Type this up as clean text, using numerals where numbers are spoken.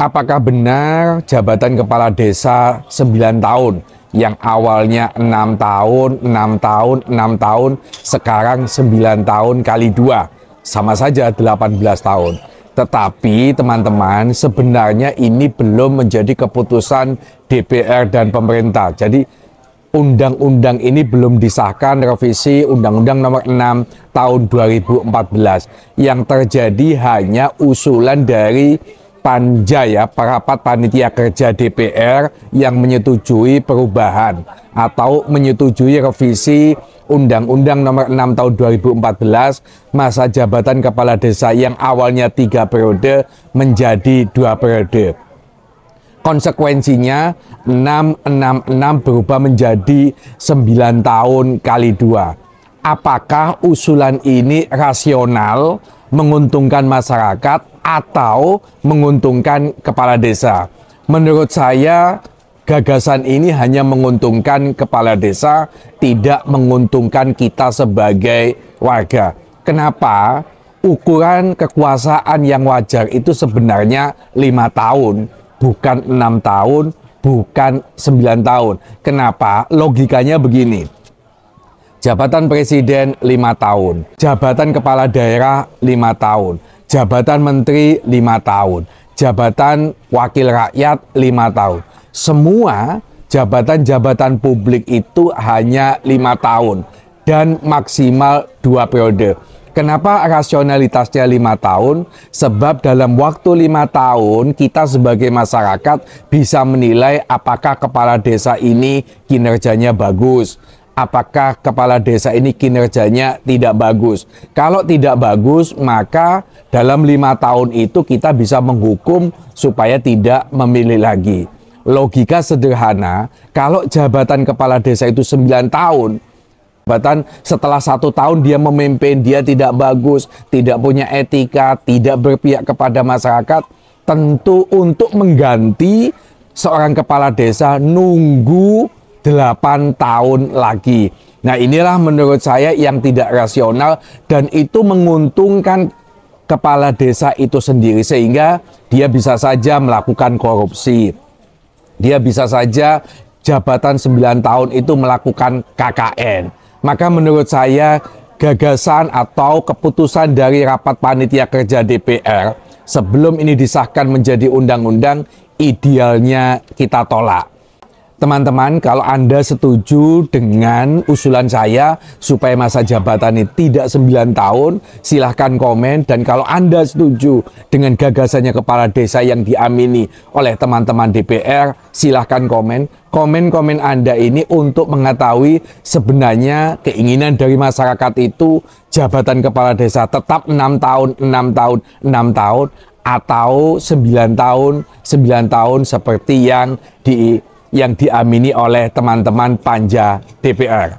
Apakah benar jabatan kepala desa 9 tahun yang awalnya 6 tahun, 6 tahun, 6 tahun, sekarang 9 tahun kali 2, sama saja 18 tahun. Tetapi teman-teman, sebenarnya ini belum menjadi keputusan DPR dan pemerintah. Jadi undang-undang ini belum disahkan, revisi Undang-Undang Nomor 6 tahun 2014. Yang terjadi hanya usulan dari Panja, ya, Rapat Panitia Kerja DPR yang menyetujui perubahan atau menyetujui revisi Undang-Undang Nomor 6 tahun 2014, masa jabatan kepala desa yang awalnya 3 periode menjadi 2 periode. Konsekuensinya 666 berubah menjadi 9 tahun kali 2. Apakah usulan ini rasional, menguntungkan masyarakat, atau menguntungkan kepala desa? Menurut saya, gagasan ini hanya menguntungkan kepala desa, tidak menguntungkan kita sebagai warga. Kenapa? Ukuran kekuasaan yang wajar itu sebenarnya 5 tahun, bukan 6 tahun, bukan 9 tahun. Kenapa? Logikanya begini. Jabatan presiden 5 tahun, jabatan kepala daerah 5 tahun, jabatan menteri 5 tahun, jabatan wakil rakyat 5 tahun. Semua jabatan-jabatan publik itu hanya 5 tahun dan maksimal 2 periode. Kenapa rasionalitasnya 5 tahun? Sebab dalam waktu 5 tahun kita sebagai masyarakat bisa menilai apakah kepala desa ini kinerjanya bagus, apakah kepala desa ini kinerjanya tidak bagus. Kalau tidak bagus, maka dalam 5 tahun itu kita bisa menghukum supaya tidak memilih lagi. Logika sederhana, kalau jabatan kepala desa itu 9 tahun, jabatan setelah 1 tahun dia memimpin, dia tidak bagus, tidak punya etika, tidak berpihak kepada masyarakat, tentu untuk mengganti seorang kepala desa nunggu 8 tahun lagi. Nah, inilah menurut saya yang tidak rasional dan itu menguntungkan kepala desa itu sendiri, sehingga dia bisa saja melakukan korupsi. Dia bisa saja jabatan 9 tahun itu melakukan KKN. Maka menurut saya gagasan atau keputusan dari Rapat Panitia Kerja DPR sebelum ini disahkan menjadi undang-undang, idealnya kita tolak. Teman-teman, kalau Anda setuju dengan usulan saya supaya masa jabatan ini tidak 9 tahun, silahkan komen. Dan kalau Anda setuju dengan gagasannya kepala desa yang diamini oleh teman-teman DPR, silahkan komen. Komen-komen Anda ini untuk mengetahui sebenarnya keinginan dari masyarakat itu jabatan kepala desa tetap 6 tahun, 6 tahun, 6 tahun, atau 9 tahun, 9 tahun seperti yang diamini oleh teman-teman Panja DPR.